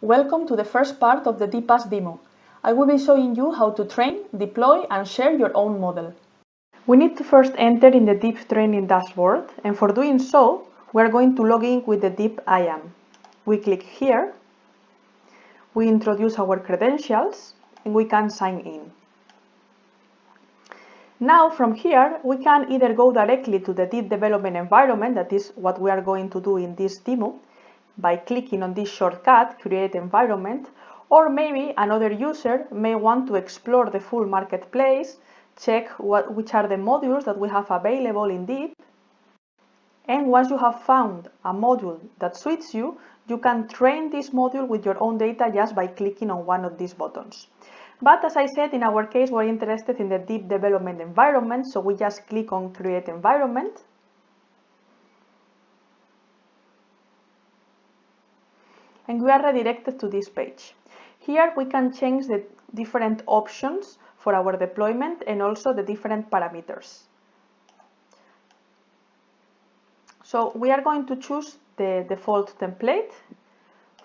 Welcome to the first part of the DEEPaaS demo. I will be showing you how to train, deploy and share your own model. We need to first enter in the Deep training dashboard, and for doing so, we are going to log in with the Deep IAM. We click here, we introduce our credentials, and we can sign in. Now from here, we can either go directly to the Deep development environment, that is what we are going to do in this demo, by clicking on this shortcut, Create Environment, or maybe another user may want to explore the full marketplace, check which are the modules that we have available in Deep, and once you have found a module that suits you, you can train this module with your own data just by clicking on one of these buttons. But as I said, in our case, we're interested in the Deep development environment, so we just click on Create Environment. And we are redirected to this page. Here we can change the different options for our deployment and also the different parameters. So we are going to choose the default template.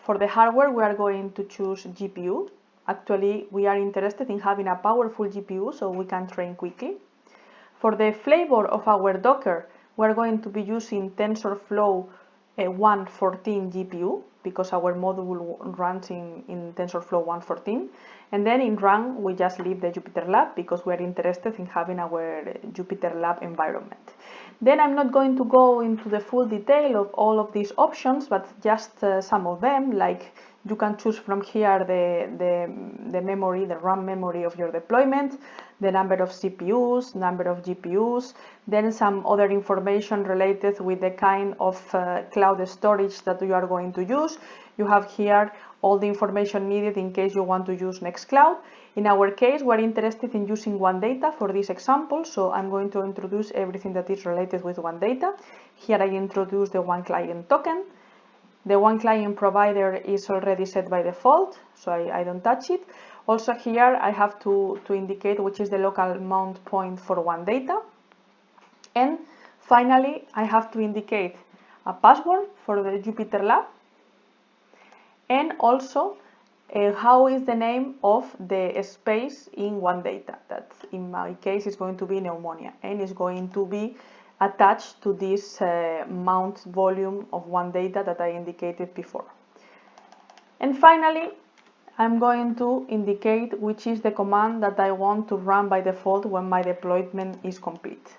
For the hardware, we are going to choose GPU. Actually, we are interested in having a powerful GPU so we can train quickly. For the flavor of our Docker, we are going to be using TensorFlow 114 GPU because our module runs in TensorFlow 114, and then in run we just leave the Jupyter Lab because we are interested in having our Jupyter Lab environment. Then I'm not going to go into the full detail of all of these options, but just some of them, like you can choose from here the memory, the RAM memory of your deployment, the number of CPUs, number of GPUs, then some other information related with the kind of cloud storage that you are going to use. You have here all the information needed in case you want to use Nextcloud. In our case, we're interested in using OneData for this example, so I'm going to introduce everything that is related with OneData. Here I introduce the OneClient token. The OneClient provider is already set by default, so I don't touch it. Also here I have to indicate which is the local mount point for OneData. And finally, I have to indicate a password for the Jupyter Lab, and also how is the name of the space in OneData. That in my case is going to be pneumonia and is going to be attached to this mount volume of OneData that I indicated before. And finally, I'm going to indicate which is the command that I want to run by default when my deployment is complete.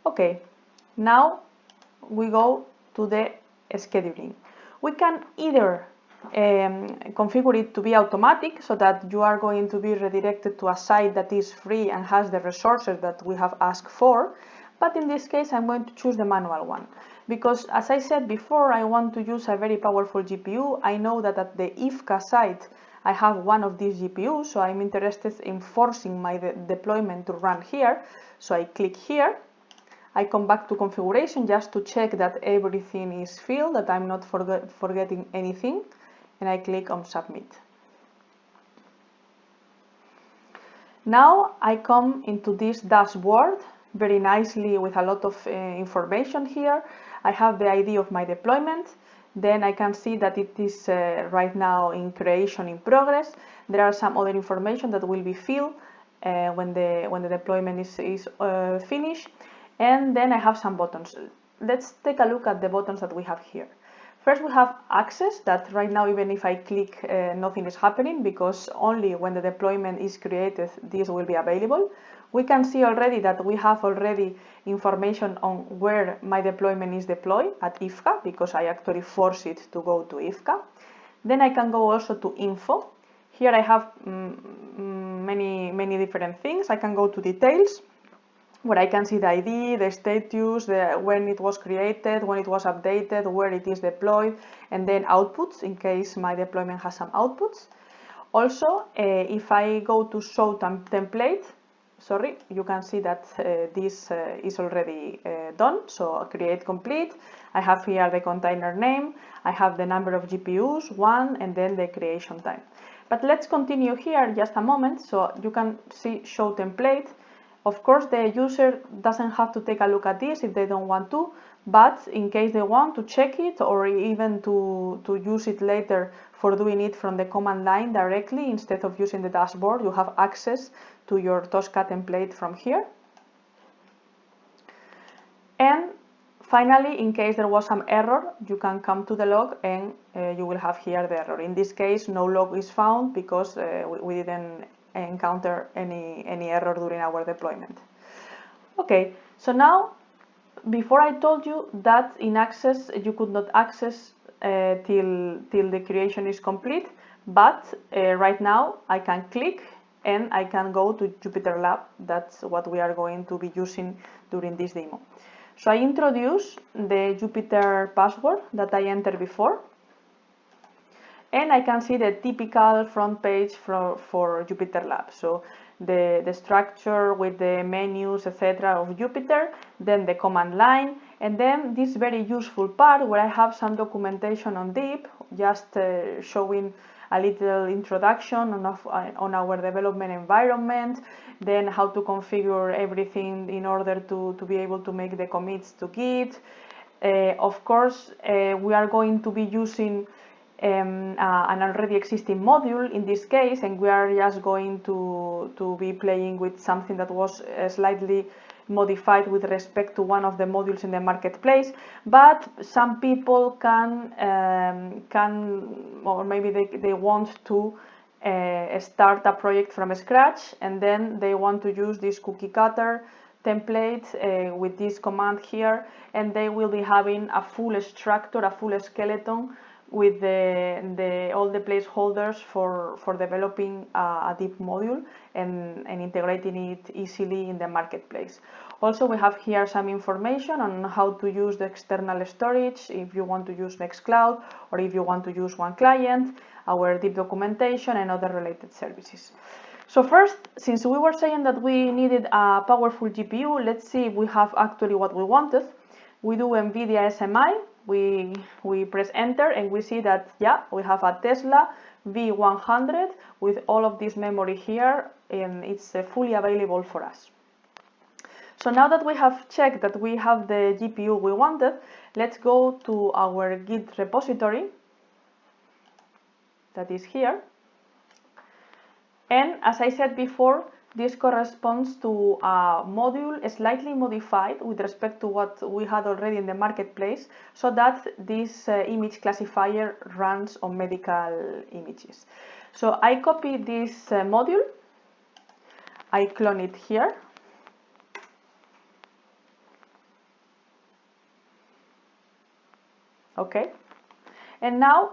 Okay, now we go to the scheduling. We can either configure it to be automatic so that you are going to be redirected to a site that is free and has the resources that we have asked for. But in this case, I'm going to choose the manual one because, as I said before, I want to use a very powerful GPU. I know that at the IFCA site, I have one of these GPUs, so I'm interested in forcing my deployment to run here. So I click here. I come back to configuration just to check that everything is filled, that I'm not forgetting anything, and I click on submit. Now I come into this dashboard very nicely with a lot of information here. I have the ID of my deployment. Then I can see that it is right now in creation in progress. There are some other information that will be filled when the deployment is finished. And then I have some buttons. Let's take a look at the buttons that we have here. First, we have access, that right now, even if I click, nothing is happening because only when the deployment is created, this will be available. We can see already that we have already information on where my deployment is deployed at IFCA because I actually force it to go to IFCA. Then I can go also to info. Here I have many different things. I can go to details, where I can see the ID, the status, when it was created, when it was updated, where it is deployed, and then outputs in case my deployment has some outputs. Also, if I go to show template, you can see that this is already done. So create complete. I have here the container name. I have the number of GPUs, 1, and then the creation time. But let's continue here just a moment. So you can see show template. Of course, the user doesn't have to take a look at this if they don't want to, but in case they want to check it or even to use it later for doing it from the command line directly instead of using the dashboard, you have access to your Tosca template from here. And finally, in case there was some error, you can come to the log and you will have here the error. In this case, no log is found because we didn't encounter any error during our deployment. Okay, so now, before I told you that in Access you could not access till the creation is complete, but right now I can click and I can go to Jupyter Lab. That's what we are going to be using during this demo. So I introduce the Jupyter password that I entered before, and I can see the typical front page for Jupyter Lab. So the structure with the menus, etc. of Jupyter, then the command line, and then this very useful part where I have some documentation on Deep, just showing a little introduction on our development environment, then how to configure everything in order to be able to make the commits to Git. Of course, we are going to be using an already existing module in this case, and we are just going to be playing with something that was slightly modified with respect to one of the modules in the marketplace. But some people can or maybe they want to start a project from scratch, and then they want to use this cookie cutter template with this command here, and they will be having a full structure, a full skeleton with all the placeholders for developing a deep module and integrating it easily in the marketplace. Also, we have here some information on how to use the external storage if you want to use Nextcloud or if you want to use one client, our deep documentation and other related services. So first, since we were saying that we needed a powerful GPU, let's see if we have actually what we wanted. We do NVIDIA SMI. We press enter and we see that, yeah, we have a Tesla V100 with all of this memory here, and it's fully available for us. So now that we have checked that we have the GPU we wanted, let's go to our Git repository that is here. And as I said before, this corresponds to a module slightly modified with respect to what we had already in the marketplace, so that this image classifier runs on medical images. So I copy this module, I clone it here, okay, and now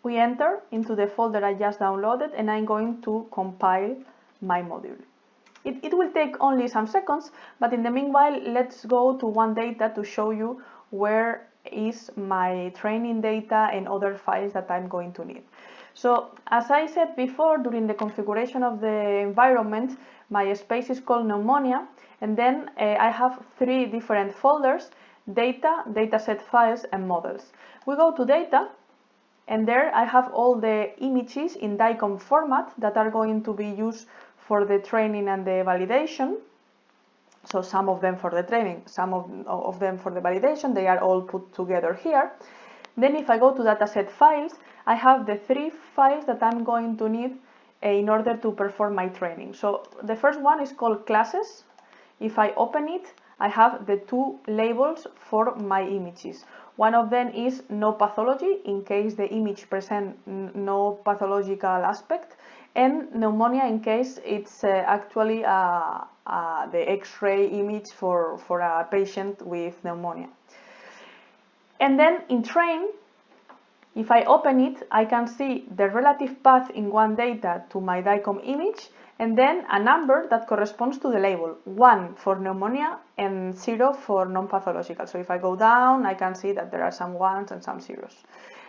we enter into the folder I just downloaded, and I'm going to compile my module. It will take only some seconds, but in the meanwhile, let's go to OneData to show you where is my training data and other files that I'm going to need. So as I said before, during the configuration of the environment, my space is called Pneumonia, and then I have 3 different folders: data, dataset files, and models. We go to data, and there I have all the images in DICOM format that are going to be used for the training and the validation. So some of them for the training, some of them for the validation, they are all put together here. Then if I go to dataset files, I have the 3 files that I'm going to need in order to perform my training. So the first one is called classes. If I open it, I have the 2 labels for my images. One of them is no pathology, in case the image presents no pathological aspect, and pneumonia in case it's actually the X-ray image for a patient with pneumonia. And then in train, if I open it, I can see the relative path in OneData to my DICOM image, and then a number that corresponds to the label, 1 for pneumonia and 0 for non-pathological. So if I go down, I can see that there are some 1s and some 0s.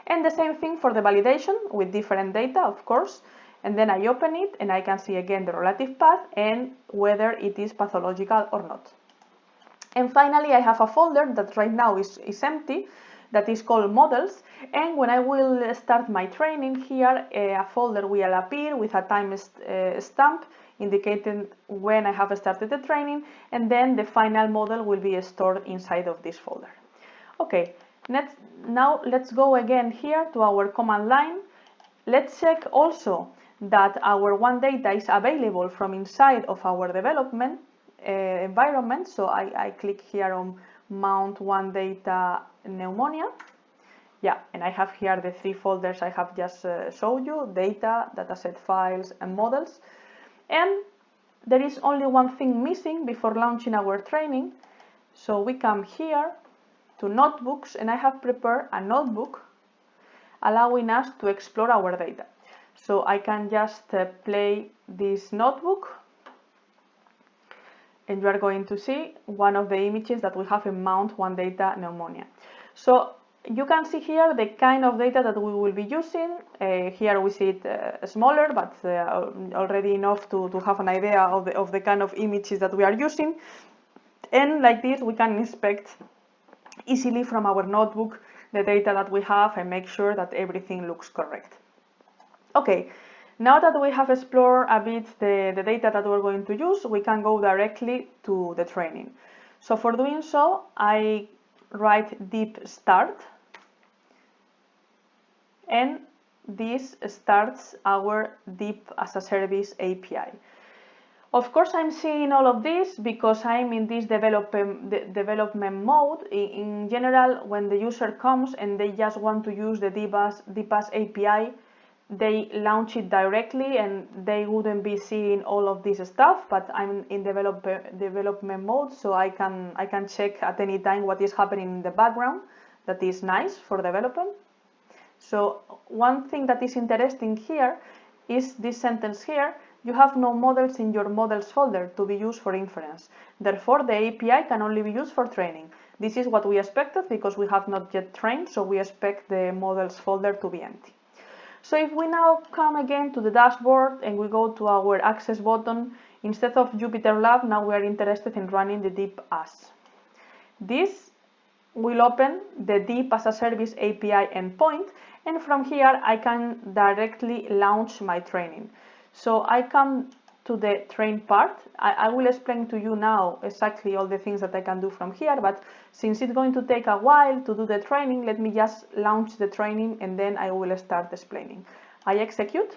And the same thing for the validation with different data, of course. And then I open it and I can see again the relative path and whether it is pathological or not. And finally, I have a folder that right now is empty, that is called models, and when I will start my training here, a folder will appear with a time stamp indicating when I have started the training, and then the final model will be stored inside of this folder. Okay, now let's go again here to our command line. Let's check also that our OneData is available from inside of our development environment. So I click here on Mount OneData Pneumonia. Yeah, and I have here the 3 folders I have just showed you: data, dataset files, and models. And there is only one thing missing before launching our training. So we come here to notebooks, and I have prepared a notebook allowing us to explore our data. So I can just play this notebook, and you are going to see one of the images that we have in Mount OneData Pneumonia. So you can see here the kind of data that we will be using. Here we see it smaller, but already enough to have an idea of the kind of images that we are using. And like this, we can inspect easily from our notebook the data that we have and make sure that everything looks correct. Okay, now that we have explored a bit the data that we're going to use, we can go directly to the training. So for doing so, I write deep start, and this starts our Deep as a Service API. Of course, I'm seeing all of this because I'm in this development mode. In general, when the user comes and they just want to use the DEEPaaS API, they launch it directly and they wouldn't be seeing all of this stuff, but I'm in development mode, so I can check at any time what is happening in the background. That is nice for development. So one thing that is interesting here is this sentence here: you have no models in your models folder to be used for inference. Therefore, the API can only be used for training. This is what we expected because we have not yet trained, so we expect the models folder to be empty. So if we now come again to the dashboard and we go to our access button, instead of Jupyter Lab, now we are interested in running the DEEPaaS. This will open the Deep as a Service API endpoint, and from here I can directly launch my training. So I come to the train part. I will explain to you now exactly all the things that I can do from here, but since it's going to take a while to do the training, let me just launch the training and then I will start explaining. I execute.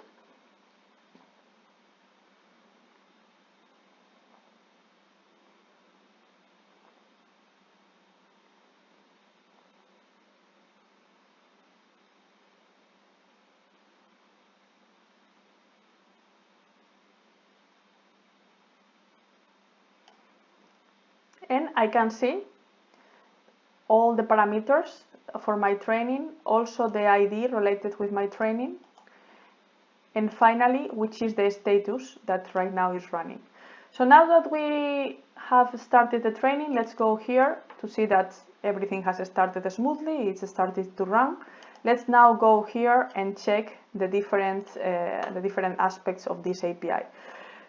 And I can see all the parameters for my training, also the ID related with my training, and finally, which is the status that right now is running. So now that we have started the training, let's go here to see that everything has started smoothly, it's started to run. Let's now go here and check the different aspects of this API.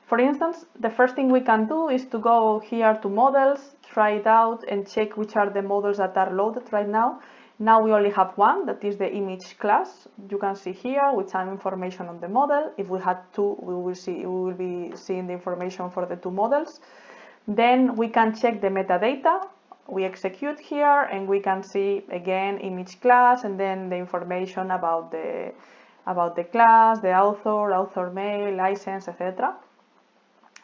For instance, the first thing we can do is to go here to models, try it out and check which are the models that are loaded right now. Now we only have one, that is the image class. You can see here with some information on the model. If we had two, we will be seeing the information for the two models. Then we can check the metadata. We execute here and we can see again image class and then the information about the class, the author mail, license, etc.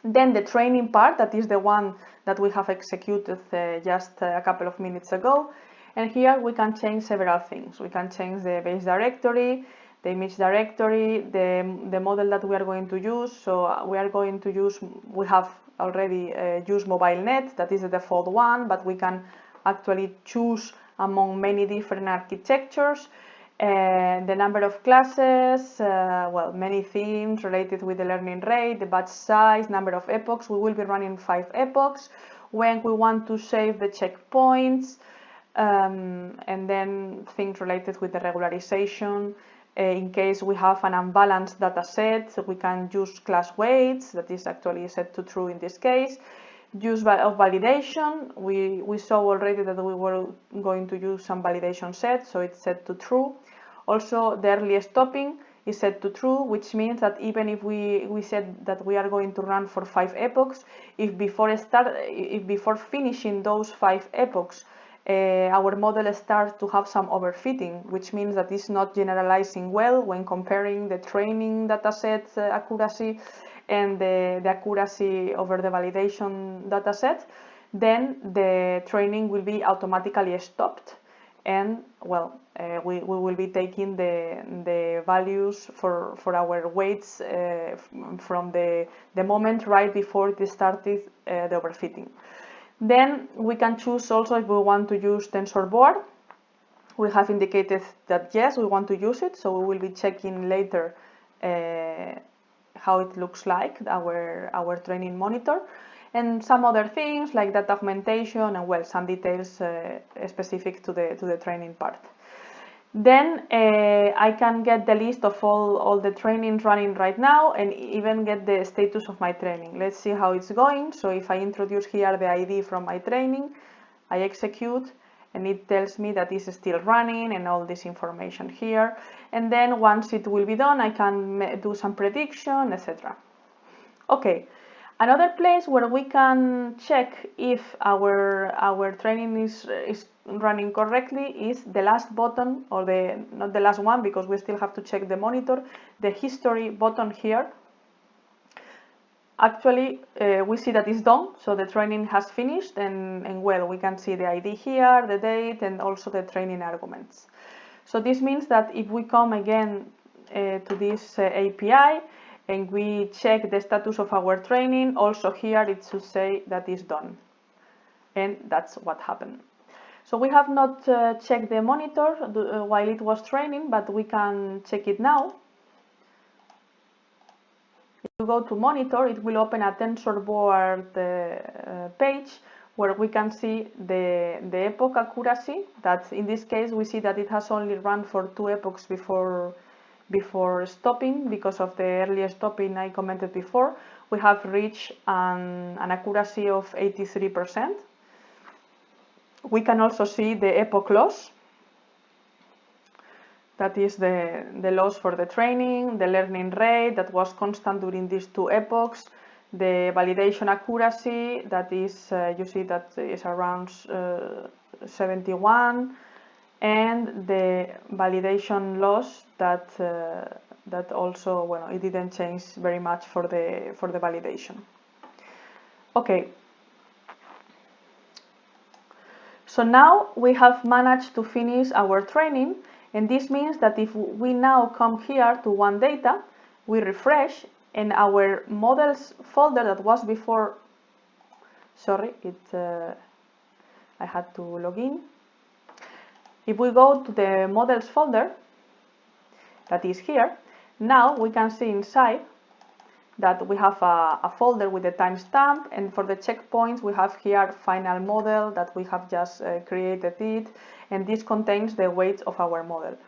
Then the training part, that is the one that we have executed just a couple of minutes ago. And here we can change several things. We can change the base directory, the image directory, the model that we are going to use. So we have already used MobileNet, that is the default one, but we can actually choose among many different architectures. The number of classes, well, many themes related with the learning rate, the batch size, number of epochs. We will be running 5 epochs. When we want to save the checkpoints, and then things related with the regularization. In case we have an unbalanced data set, so we can use class weights, that is actually set to true in this case. Use of validation, we saw already that we were going to use some validation set, so it's set to true. Also, the early stopping is set to true, which means that even if we said that we are going to run for 5 epochs, if before finishing those 5 epochs our model starts to have some overfitting, which means that it's not generalizing well when comparing the training dataset accuracy and the accuracy over the validation dataset, then the training will be automatically stopped, and well, we will be taking the values for our weights from the moment right before it started the overfitting. Then we can choose also if we want to use TensorBoard. We have indicated that yes, we want to use it, so we will be checking later how it looks like, our training monitor, and some other things like data augmentation and well, some details specific to the training part. Then I can get the list of all the trainings running right now and even get the status of my training. Let's see how it's going. So if I introduce here the ID from my training, I execute, and it tells me that it's still running and all this information here. And then once it will be done, I can do some prediction, etc. Okay. Another place where we can check if our training is running correctly is the last button, or not the last one because we still have to check the monitor, the history button here. Actually, we see that it's done, so the training has finished, and well, we can see the ID here, the date, and also the training arguments. So this means that if we come again to this API, and we check the status of our training, also here it should say that it's done. And that's what happened. So we have not checked the monitor while it was training, but we can check it now. If you go to monitor, it will open a TensorBoard page where we can see the epoch accuracy. That in this case we see that it has only run for 2 epochs before stopping. Because of the earlier stopping I commented before, we have reached an accuracy of 83%. We can also see the epoch loss. That is the loss for the training, the learning rate that was constant during these 2 epochs, the validation accuracy that is, you see that is around 71, and the validation loss that also, well, it didn't change very much for the validation. Okay. So now we have managed to finish our training, and this means that if we now come here to One Data, we refresh, and our models folder that was before, sorry, I had to log in. If we go to the models folder that is here, now we can see inside that we have a folder with the timestamp, and for the checkpoints we have here final model that we have just created it, and this contains the weights of our model.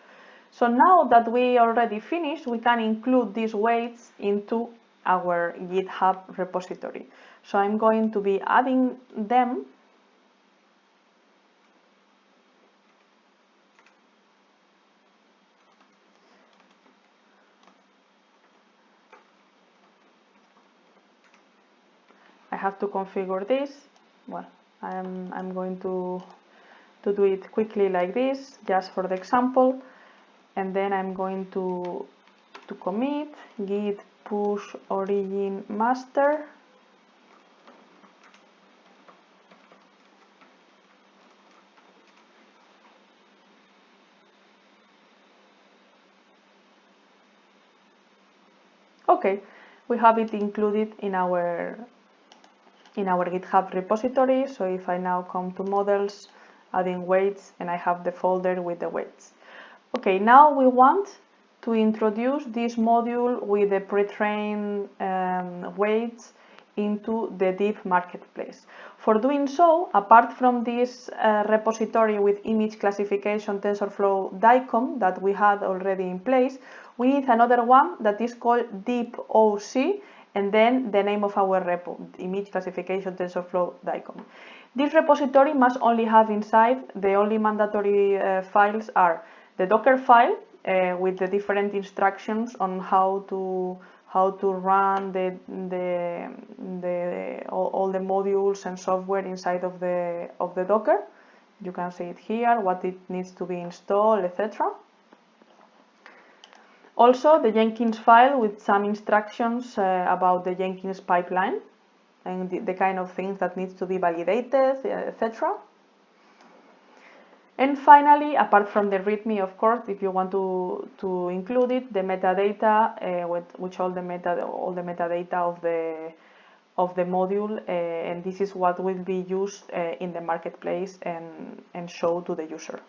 So now that we already finished, we can include these weights into our GitHub repository. So I'm going to be adding them. I have to configure this. Well, I'm going to do it quickly like this, just for the example, and then I'm going to commit git push origin master. Okay, we have it included in our GitHub repository. So if I now come to models, adding weights, and I have the folder with the weights. Okay, now we want to introduce this module with the pre-trained weights into the Deep marketplace. For doing so, apart from this repository with image classification TensorFlow DICOM that we had already in place, we need another one that is called DEEPOC, and then the name of our repo, image classification TensorFlow DICOM. This repository must only have inside, the only mandatory files are the Docker file with the different instructions on how to run all the modules and software inside of the Docker, You can see it here, what it needs to be installed, etc. Also, the Jenkins file with some instructions about the Jenkins pipeline and the kind of things that needs to be validated, etc. And finally, apart from the README, of course, if you want to include it, the metadata, which all the metadata of the module, and this is what will be used in the marketplace and show to the user.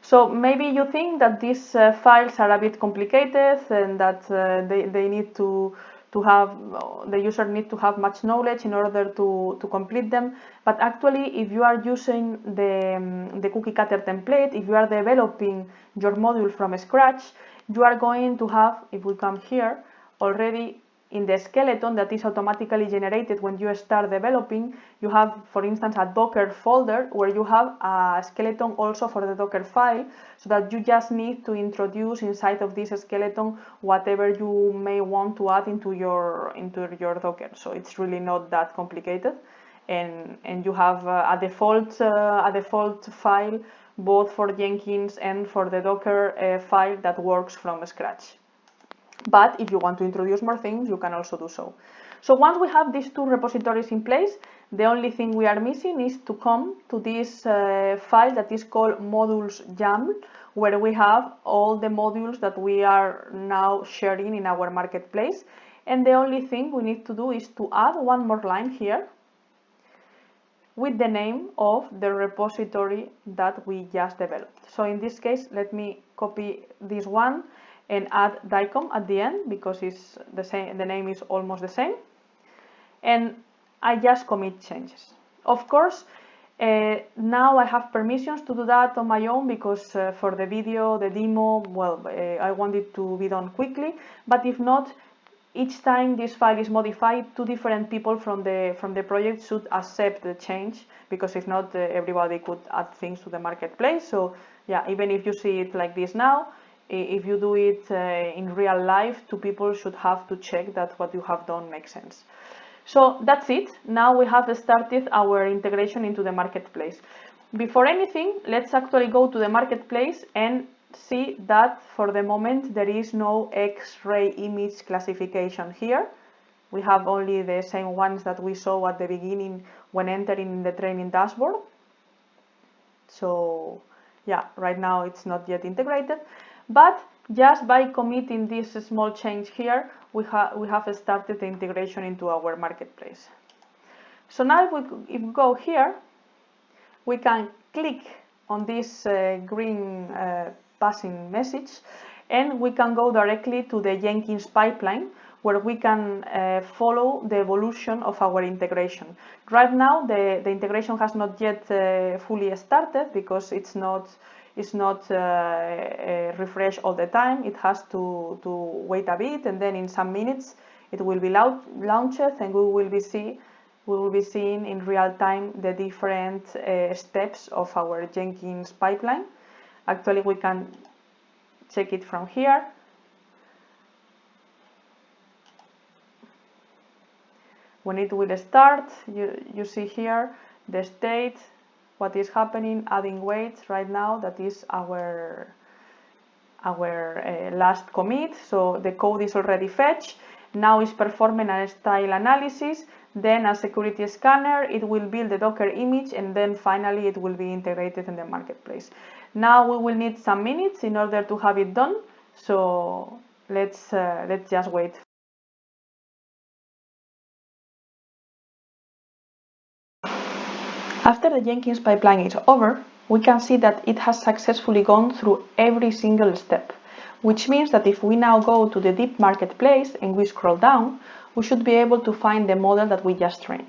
So maybe you think that these files are a bit complicated and that they need to have, the user need to have much knowledge in order to complete them. But actually, if you are using the cookie cutter template, if you are developing your module from scratch, you are going to have, if we come here, already in the skeleton that is automatically generated when you start developing, you have, for instance, a Docker folder where you have a skeleton also for the Docker file, so that you just need to introduce inside of this skeleton whatever you may want to add into your Docker. So it's really not that complicated, and you have a default file both for Jenkins and for the Docker file that works from scratch. But if you want to introduce more things, you can also do so. So once we have these two repositories in place, the only thing we are missing is to come to this file that is called modules YAML, where we have all the modules that we are now sharing in our marketplace. And the only thing we need to do is to add one more line here with the name of the repository that we just developed. So in this case, let me copy this one and add DICOM at the end because it's the same, the name is almost the same, and I just commit changes. Of course, now I have permissions to do that on my own because for the video, the demo, well, I want it to be done quickly, but if not, each time this file is modified, two different people from the project should accept the change, because if not, everybody could add things to the marketplace. So yeah, even if you see it like this now, if you do it in real life, two people should have to check that what you have done makes sense. So that's it. Now we have started our integration into the marketplace. Before anything, let's actually go to the marketplace and see that for the moment there is no X-ray image classification here. We have only the same ones that we saw at the beginning when entering the training dashboard. So yeah, right now it's not yet integrated. But just by committing this small change here, we have started the integration into our marketplace. So now if we go here, we can click on this green passing message, and we can go directly to the Jenkins pipeline, where we can follow the evolution of our integration. Right now, the integration has not yet fully started because it's not refreshed all the time. It has to wait a bit, and then in some minutes it will be launched, and we will be seeing in real time the different steps of our Jenkins pipeline. Actually, we can check it from here. When it will start, you see here the state, what is happening, adding weights right now. That is our last commit. So the code is already fetched. Now it's performing a style analysis, then a security scanner. It will build the Docker image, and then finally it will be integrated in the marketplace. Now we will need some minutes in order to have it done. So let's just wait. After the Jenkins pipeline is over, we can see that it has successfully gone through every single step, which means that if we now go to the Deep Marketplace and we scroll down, we should be able to find the model that we just trained.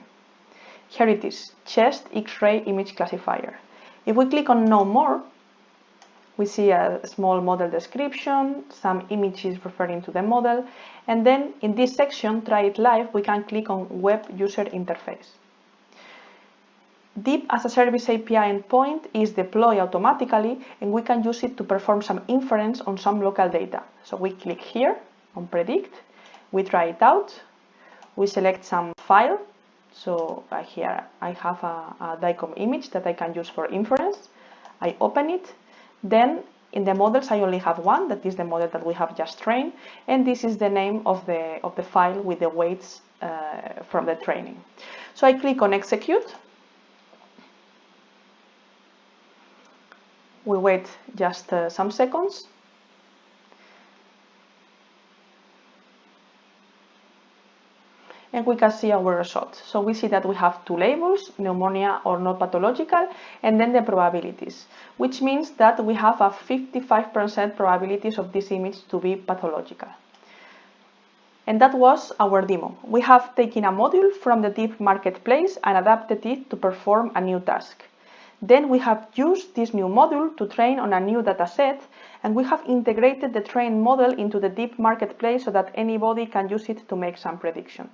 Here it is, Chest X-ray Image Classifier. If we click on Know More, we see a small model description, some images referring to the model, and then in this section, Try It Live, we can click on Web User Interface. Deep as a Service API endpoint is deployed automatically, and we can use it to perform some inference on some local data. So we click here on Predict, we try it out, we select some file, So here I have a DICOM image that I can use for inference. I open it. Then in the models I only have one, that is the model that we have just trained, and this is the name of the file with the weights from the training. So I click on execute. We wait just some seconds. And we can see our results. So we see that we have two labels, pneumonia or not pathological, and then the probabilities, which means that we have a 55% probabilities of this image to be pathological. And that was our demo. We have taken a module from the DEEP marketplace and adapted it to perform a new task. Then we have used this new module to train on a new dataset, and we have integrated the trained model into the DEEP marketplace so that anybody can use it to make some prediction.